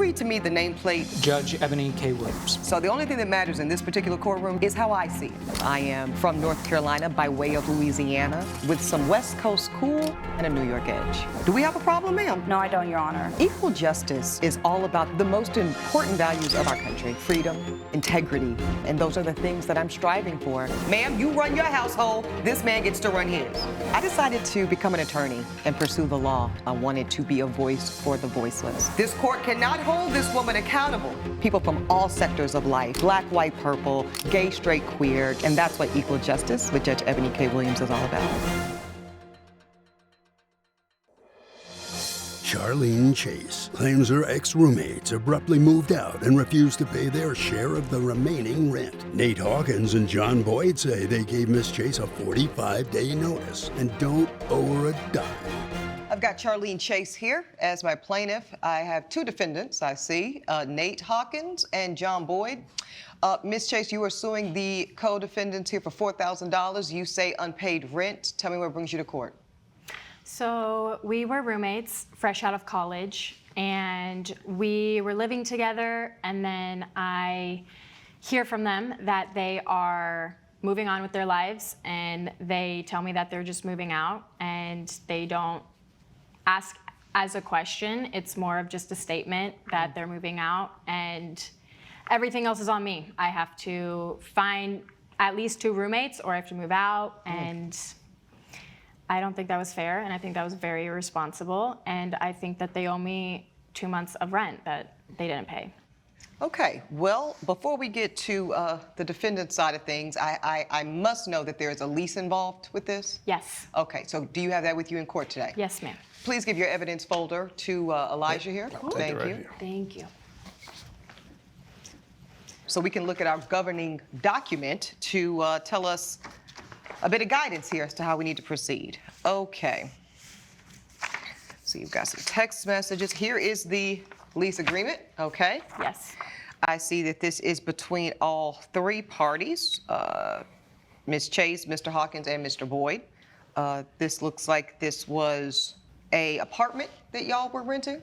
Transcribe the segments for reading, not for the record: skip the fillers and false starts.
read to me the nameplate? Judge Eboni K Williams. So the only thing that matters in this particular courtroom is how I see it. I am from North Carolina by way of Louisiana with some West Coast cool and a New York edge. Do we have a problem, ma'am? No, I don't, Your Honor. Equal justice is all about the most important values of our country: freedom, integrity, and those are the things that I'm striving for. Ma'am, you run your household, this man gets to run his. I decided to become an attorney and pursue the law. I wanted to be a voice for the voiceless. This court cannot hold this woman accountable. People from all sectors of life, black, white, purple, gay, straight, queer, and that's what equal justice with Judge Eboni K Williams is all about. Charlene Chase claims her ex-roommates abruptly moved out and refused to pay their share of the remaining rent. Nate Hawkins and John Boyd say they gave Miss Chase a 45-day notice and don't owe her a dime. I've got Charlene Chase here as my plaintiff. I have two defendants, I see, Nate Hawkins and John Boyd. Ms. Chase, you are suing the co-defendants here for $4,000. You say unpaid rent. Tell me what brings you to court. So we were roommates, fresh out of college, and we were living together, and then I hear from them that they are moving on with their lives, and they tell me that they're just moving out, and they don't ask as a question. It's more of just a statement that they're moving out, and everything else is on me. I have to find at least two roommates, or I have to move out, and I don't think that was fair, and I think that was very irresponsible, and I think that they owe me 2 months of rent that they didn't pay. Okay, well, before we get to the defendant's side of things, I must know that there is a lease involved with this? Yes. Okay, so do you have that with you in court today? Yes, ma'am. Please give your evidence folder to Elijah here. Thank you. Thank you. So we can look at our governing document to tell us a bit of guidance here as to how we need to proceed. Okay. So you've got some text messages. Here is the lease agreement, okay? Yes. I see that this is between all three parties, Ms. Chase, Mr. Hawkins, and Mr. Boyd. This looks like this was a apartment that y'all were renting.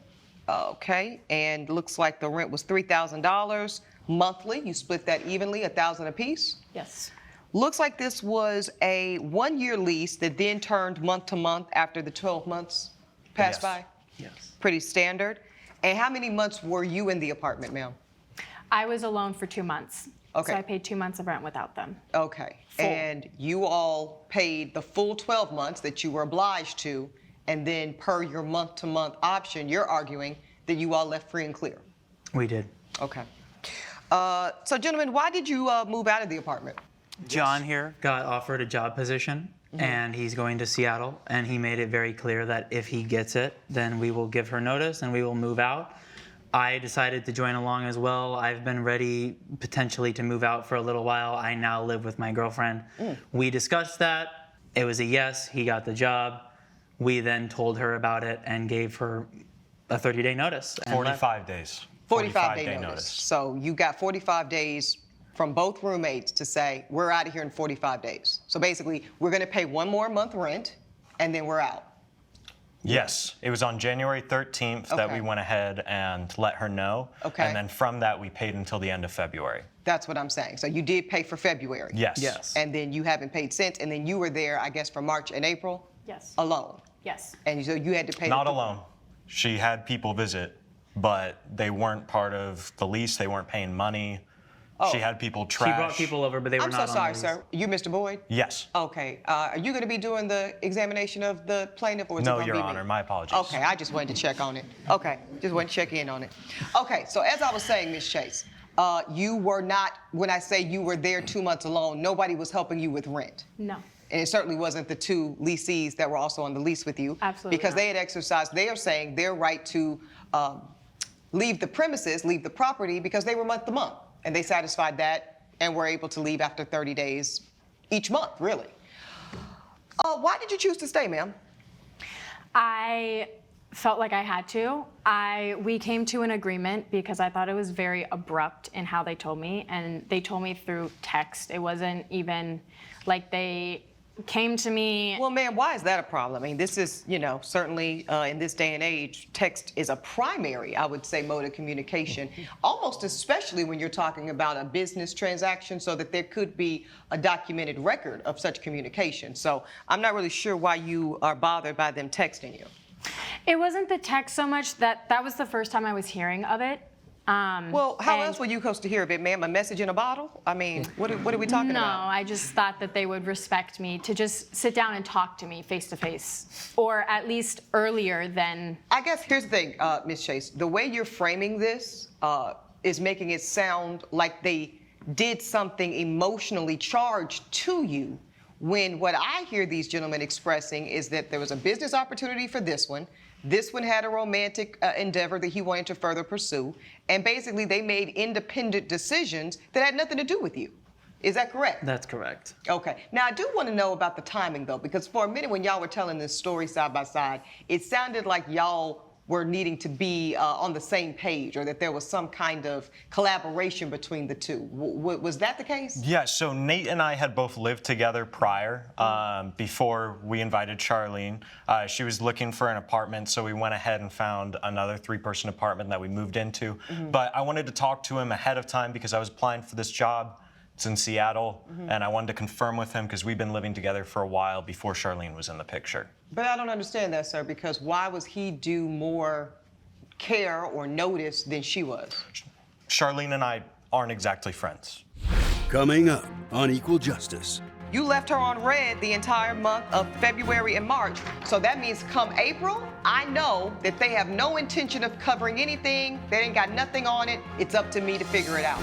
Okay, and looks like the rent was $3,000 monthly. You split that evenly, $1,000 apiece. Yes. Looks like this was a one-year lease that then turned month to month after the 12 months passed by? Yes. Pretty standard. And how many months were you in the apartment, ma'am? I was alone for 2 months. Okay. So I paid 2 months of rent without them. Okay. Full. And you all paid the full 12 months that you were obliged to, and then per your month-to-month option, you're arguing that you all left free and clear. We did. Okay. So, gentlemen, why did you move out of the apartment? John here got offered a job position, and he's going to Seattle, and he made it very clear that if he gets it, then we will give her notice and we will move out. I decided to join along as well. I've been ready potentially to move out for a little while. I now live with my girlfriend. We discussed that. It was a yes. He got the job. We then told her about it and gave her a 30-day notice. 45 days. 45-day notice. So you got 45 days from both roommates to say, we're out of here in 45 days. So basically, we're going to pay 1 more month rent, and then we're out. Yes, it was on January 13th that we went ahead and let her know. Okay. And then from that, we paid until the end of February. That's what I'm saying. So you did pay for February. Yes. Yes. And then you haven't paid since, and then you were there, I guess, for March and April? Yes. Alone? Yes. And so you had to pay... Not alone. She had people visit, but they weren't part of the lease. They weren't paying money. She had people trash. She brought people over, but they were I'm not so sorry, on the lease. sir. You Mr. Boyd? Yes. Okay. Are you going to be doing the examination of the plaintiff, or is it No, going to Your be Honor. me? My apologies. Okay, I just wanted to check on it. Okay, just wanted to check in on it. Okay, so as I was saying, Ms. Chase, you were not, when I say you were there 2 months alone, nobody was helping you with rent. No. And it certainly wasn't the two leasees that were also on the lease with you. Absolutely Because not. they had exercised, they are saying, their right to leave the premises, leave the property, because they were month to month. And they satisfied that and were able to leave after 30 days each month, really. Why did you choose to stay, ma'am? I felt like I had to. We came to an agreement because I thought it was very abrupt in how they told me, and they told me through text. It wasn't even like they came to me. Well, ma'am, why is that a problem? I mean, this is, certainly in this day and age, text is a primary, I would say, mode of communication, almost especially when you're talking about a business transaction, so that there could be a documented record of such communication. So I'm not really sure why you are bothered by them texting you. It wasn't the text so much that was the first time I was hearing of it. Well, how else were you supposed to hear of it, ma'am? A message in a bottle? I mean, what are we talking about? No, I just thought that they would respect me to just sit down and talk to me face to face, or at least earlier than. I guess here's the thing, Ms. Chase. The way you're framing this is making it sound like they did something emotionally charged to you, when what I hear these gentlemen expressing is that there was a business opportunity for this one. This one had a romantic endeavor that he wanted to further pursue. And basically, they made independent decisions that had nothing to do with you. Is that correct? That's correct. Okay. Now, I do want to know about the timing, though, because for a minute when y'all were telling this story side by side, it sounded like y'all were needing to be on the same page, or that there was some kind of collaboration between the two. Was that the case? Yeah, so Nate and I had both lived together prior, before we invited Charlene. She was looking for an apartment, so we went ahead and found another 3-person apartment that we moved into. But I wanted to talk to him ahead of time because I was applying for this job. It's in Seattle, and I wanted to confirm with him because we've been living together for a while before Charlene was in the picture. But I don't understand that, sir, because why was he due more care or notice than she was? Charlene and I aren't exactly friends. Coming up on Equal Justice. You left her on red the entire month of February and March, so that means come April, I know that they have no intention of covering anything. They ain't got nothing on it. It's up to me to figure it out.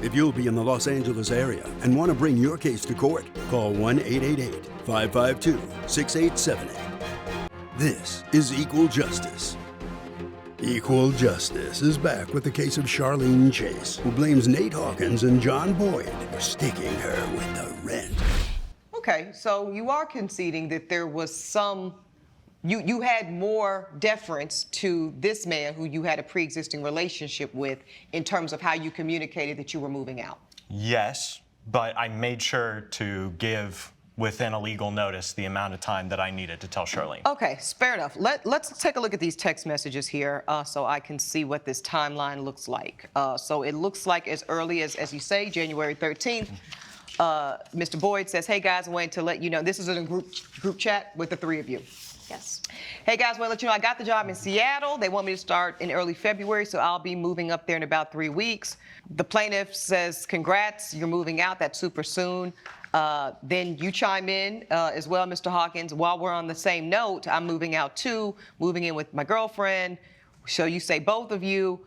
If you'll be in the Los Angeles area and want to bring your case to court, call 1-888-552-6878. This is Equal Justice. Equal Justice is back with the case of Charlene Chase, who blames Nate Hawkins and John Boyd for sticking her with the rent. Okay, so you are conceding that there was some, you had more deference to this man who you had a pre-existing relationship with in terms of how you communicated that you were moving out. Yes, but I made sure to give within a legal notice the amount of time that I needed to tell Charlene. Okay, fair enough. Let's take a look at these text messages here so I can see what this timeline looks like. So it looks like as early as you say, January 13th, Mr. Boyd says, hey guys, I wanted to let you know, this is in a group chat with the three of you. Yes. Hey guys, I want to let you know I got the job in Seattle. They want me to start in early February, so I'll be moving up there in about 3 weeks. The plaintiff says, congrats, you're moving out, that's super soon. Then you chime in as well, Mr. Hawkins. While we're on the same note, I'm moving out too, moving in with my girlfriend. So you say both of you.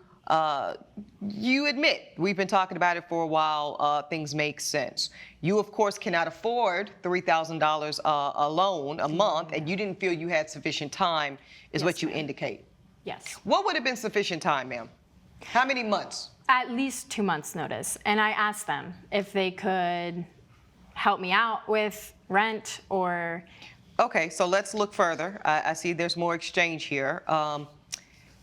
You admit, we've been talking about it for a while, things make sense. You, of course, cannot afford $3,000 alone a month, and you didn't feel you had sufficient time, is what you indicate. Yes. What would have been sufficient time, ma'am? How many months? At least 2 months' notice. And I asked them if they could help me out with rent or. Okay, so let's look further. I see there's more exchange here.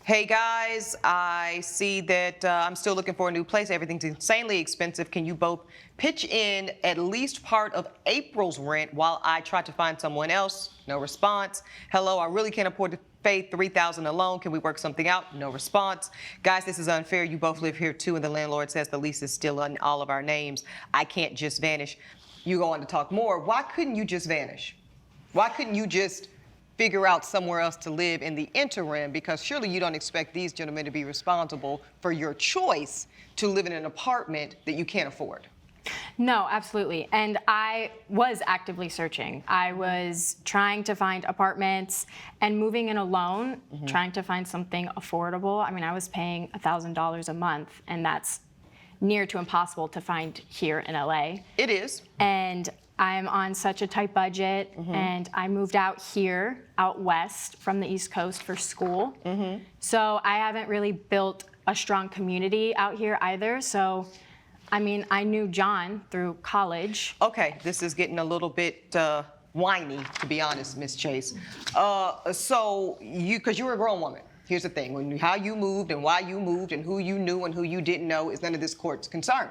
Hey guys, I see that I'm still looking for a new place. Everything's insanely expensive. Can you both pitch in at least part of April's rent while I try to find someone else? No response. Hello, I really can't afford to pay $3,000 alone. Can we work something out? No response. Guys, this is unfair. You both live here too, and the landlord says the lease is still in all of our names. I can't just vanish. You go on to talk more. Why couldn't you just vanish? Why couldn't you just figure out somewhere else to live in the interim? Because surely you don't expect these gentlemen to be responsible for your choice to live in an apartment that you can't afford. No, absolutely. And I was actively searching. I was trying to find apartments and moving in alone, trying to find something affordable. I mean, I was paying $1,000 a month, and that's near to impossible to find here in LA. It is. And I'm on such a tight budget, and I moved out here, out west from the East Coast for school. So I haven't really built a strong community out here either. So, I mean, I knew John through college. Okay, this is getting a little bit whiny, to be honest, Miss Chase. So you, because you're a grown woman. Here's the thing, how you moved and why you moved and who you knew and who you didn't know is none of this court's concern.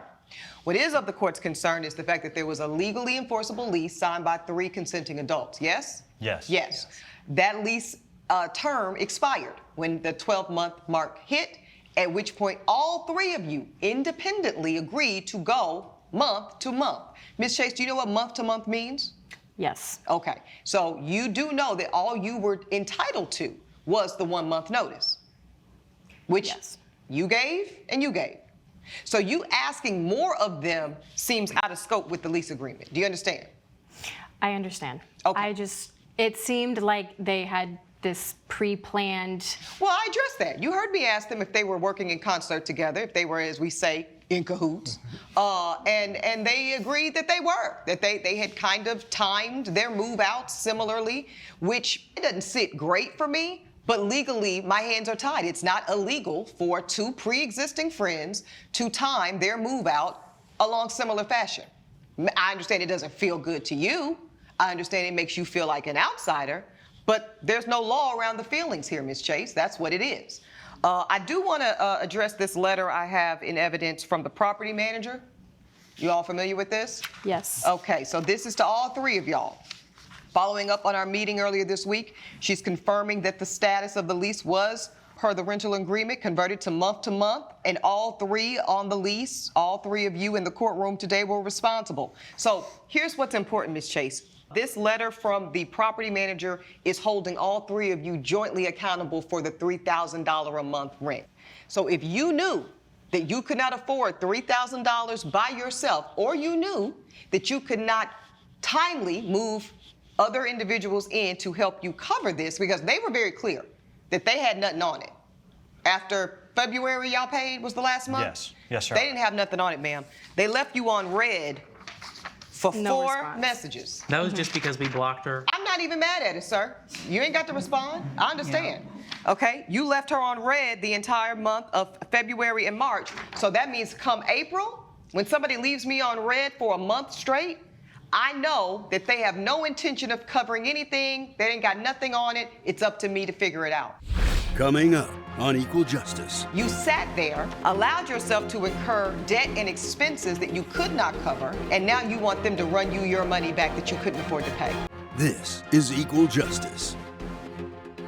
What is of the court's concern is the fact that there was a legally enforceable lease signed by 3 consenting adults, yes? Yes. Yes. That lease term expired when the 12-month mark hit, at which point all 3 of you independently agreed to go month to month. Ms. Chase, do you know what month to month means? Yes. Okay, so you do know that all you were entitled to was the 1-month notice, which Yes. you gave and you gave. So you asking more of them seems out of scope with the lease agreement. Do you understand? I understand. Okay. It seemed like they had this pre-planned. Well, I addressed that. You heard me ask them if they were working in concert together, if they were, as we say, in cahoots. And they agreed that they were, that they had kind of timed their move out similarly, which it doesn't sit great for me, but legally my hands are tied. It's not illegal for 2 pre-existing friends to time their move out along similar fashion. I understand it doesn't feel good to you. I understand it makes you feel like an outsider, but there's no law around the feelings here, Ms. Chase. That's what it is. I do want to address this letter I have in evidence from the property manager. You all familiar with this? Yes. Okay, so this is to all 3 of y'all. Following up on our meeting earlier this week, she's confirming that the status of the lease was, per the rental agreement, converted to month, and all 3 on the lease, all 3 of you in the courtroom today were responsible. So here's what's important, Ms. Chase. This letter from the property manager is holding all 3 of you jointly accountable for the $3,000 a month rent. So if you knew that you could not afford $3,000 by yourself, or you knew that you could not timely move other individuals in to help you cover this, because they were very clear that they had nothing on it. After February y'all paid was the last month? Yes. Yes, sir. They didn't have nothing on it, ma'am. They left you on red for No 4 response. messages. That was just because we blocked her. I'm not even mad at it, sir. You ain't got to respond. I understand. Okay? You left her on red the entire month of February and March. So that means come April, when somebody leaves me on red for a month straight, I know that they have no intention of covering anything. They ain't got nothing on it. It's up to me to figure it out. Coming up on Equal Justice. You sat there, allowed yourself to incur debt and expenses that you could not cover, and now you want them to run you your money back that you couldn't afford to pay. This is Equal Justice.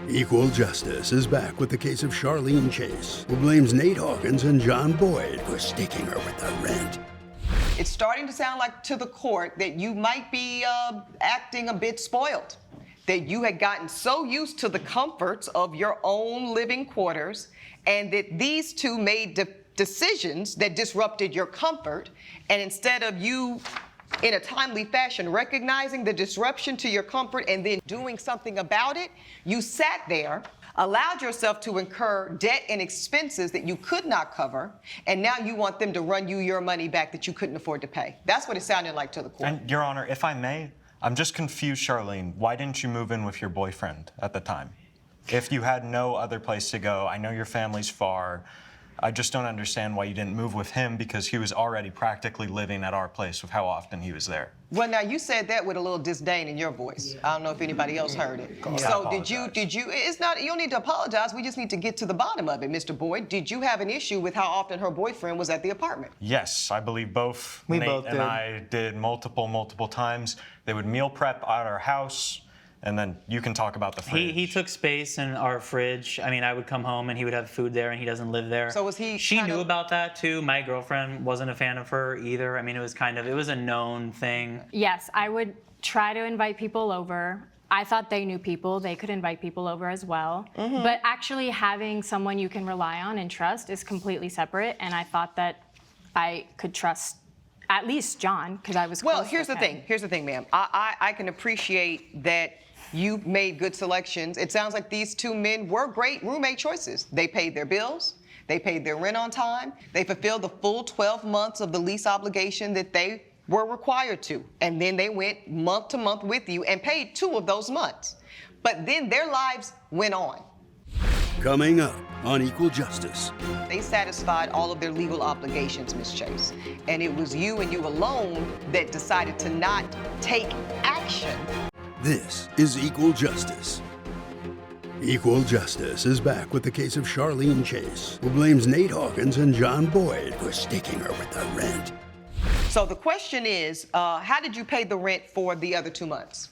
Equal Justice is back with the case of Charlene Chase, who blames Nate Hawkins and John Boyd for sticking her with the rent. It's starting to sound like to the court that you might be acting a bit spoiled, that you had gotten so used to the comforts of your own living quarters, and that these 2 made decisions that disrupted your comfort, and instead of you, in a timely fashion, recognizing the disruption to your comfort and then doing something about it, you sat there, allowed yourself to incur debt and expenses that you could not cover, and now you want them to run you your money back that you couldn't afford to pay. That's what it sounded like to the court. And, Your Honor, if I may, I'm just confused, Charlene. Why didn't you move in with your boyfriend at the time? If you had no other place to go, I know your family's far. I just don't understand why you didn't move with him, because he was already practically living at our place with how often he was there. Well, now you said that with a little disdain in your voice. I don't know if anybody else heard it. So did you, it's not, you don't need to apologize. We just need to get to the bottom of it, Mr. Boyd. Did you have an issue with how often her boyfriend was at the apartment? Yes, I believe both We Nate both and did. I did multiple times. They would meal prep at our house, and then you can talk about the fridge. He took space in our fridge. I mean, I would come home and he would have food there, and he doesn't live there. So was he She kind knew of- about that too. My girlfriend wasn't a fan of her either. I mean, it was a known thing. Yes, I would try to invite people over. I thought they knew people. They could invite people over as well. But actually having someone you can rely on and trust is completely separate. And I thought that I could trust at least John, because I was Well, close here's with the him. thing. Here's the thing, ma'am. I can appreciate that you made good selections. It sounds like these 2 men were great roommate choices. They paid their bills. They paid their rent on time. They fulfilled the full 12 months of the lease obligation that they were required to. And then they went month to month with you and paid 2 of those months. But then their lives went on. Coming up on Equal Justice. They satisfied all of their legal obligations, Ms. Chase. And it was you and you alone that decided to not take action. This is Equal Justice. Equal Justice is back with the case of Charlene Chase, who blames Nate Hawkins and John Boyd for sticking her with the rent. So the question is, how did you pay the rent for the other 2 months?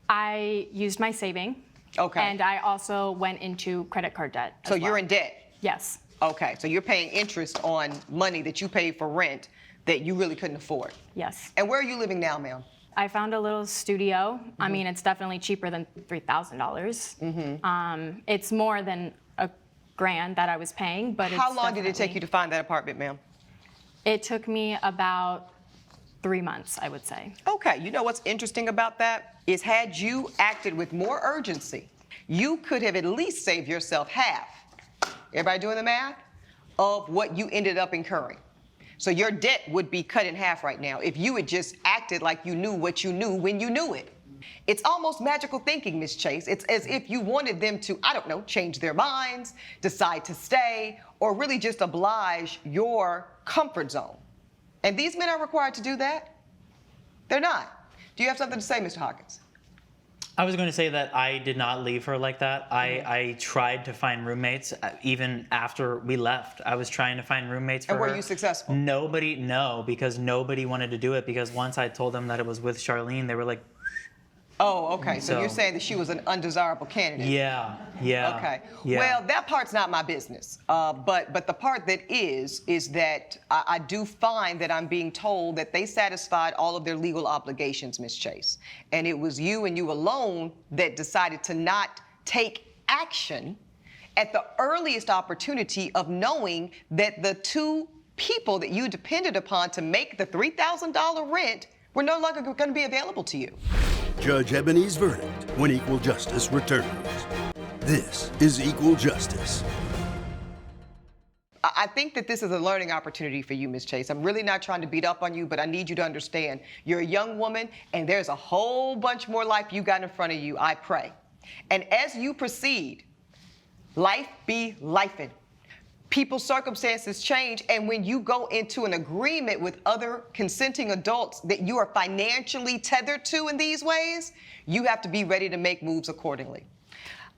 I used my saving. Okay. And I also went into credit card debt. So you're in debt? Yes. Okay, so you're paying interest on money that you paid for rent that you really couldn't afford. Yes. And where are you living now, ma'am? I found a little studio. I mean, it's definitely cheaper than $3,000. It's more than $1,000 that I was paying, but it's How long did it take you to find that apartment, ma'am? It took me about 3 months, I would say. Okay, you know what's interesting about that is had you acted with more urgency, you could have at least saved yourself half. Everybody doing the math? Of what you ended up incurring. So your debt would be cut in half right now if you had just acted like you knew what you knew when you knew it. It's almost magical thinking, Ms. Chase. It's as if you wanted them to, I don't know, change their minds, decide to stay, or really just oblige your comfort zone. And these men are required to do that? They're not. Do you have something to say, Mr. Hawkins? I was going to say that I did not leave her like that. I tried to find roommates even after we left. I was trying to find roommates for her. And were you successful? No, because nobody wanted to do it, because once I told them that it was with Charlene, they were like, Oh, okay. So you're So- saying that she was an undesirable candidate? yeah. Okay. Yeah. Well, that part's not my business. But the part that is that I do find that I'm being told that they satisfied all of their legal obligations, Ms. Chase. And it was you and you alone that decided to not take action at the earliest opportunity of knowing that the two people that you depended upon to make the $3,000 rent were no longer going to be available to you. Judge Eboni's verdict when equal justice returns. This is Equal Justice. I think that this is a learning opportunity for you, Ms. Chase. I'm really not trying to beat up on you, but I need you to understand you're a young woman and there's a whole bunch more life you got in front of you, I pray. And as you proceed, life be lifing. People's circumstances change, and when you go into an agreement with other consenting adults that you are financially tethered to in these ways, you have to be ready to make moves accordingly.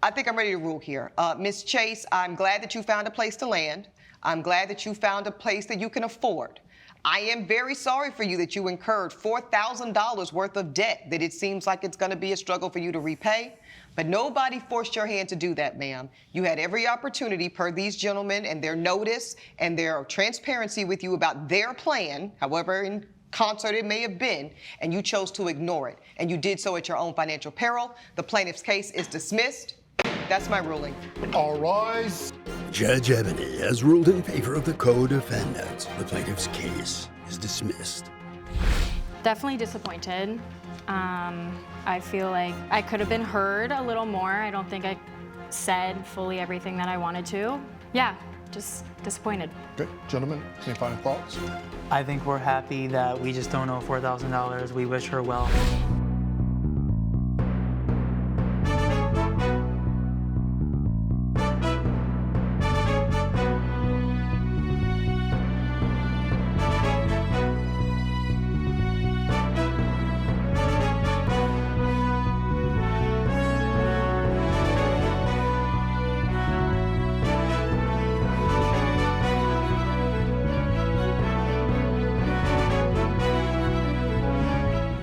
I think I'm ready to rule here. Ms. Chase, I'm glad that you found a place to land. I'm glad that you found a place that you can afford. I am very sorry for you that you incurred $4,000 worth of debt that it seems like it's going to be a struggle for you to repay. But nobody forced your hand to do that, ma'am. You had every opportunity per these gentlemen and their notice and their transparency with you about their plan, however in concert it may have been, and you chose to ignore it. And you did so at your own financial peril. The plaintiff's case is dismissed. That's my ruling. All rise. Judge Eboni has ruled in favor of the co-defendants. The plaintiff's case is dismissed. Definitely disappointed. I feel like I could have been heard a little more. I don't think I said fully everything that I wanted to. Yeah, just disappointed. Okay, gentlemen, any final thoughts? I think we're happy that we just don't owe $4,000. We wish her well.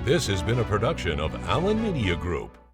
This has been a production of Allen Media Group.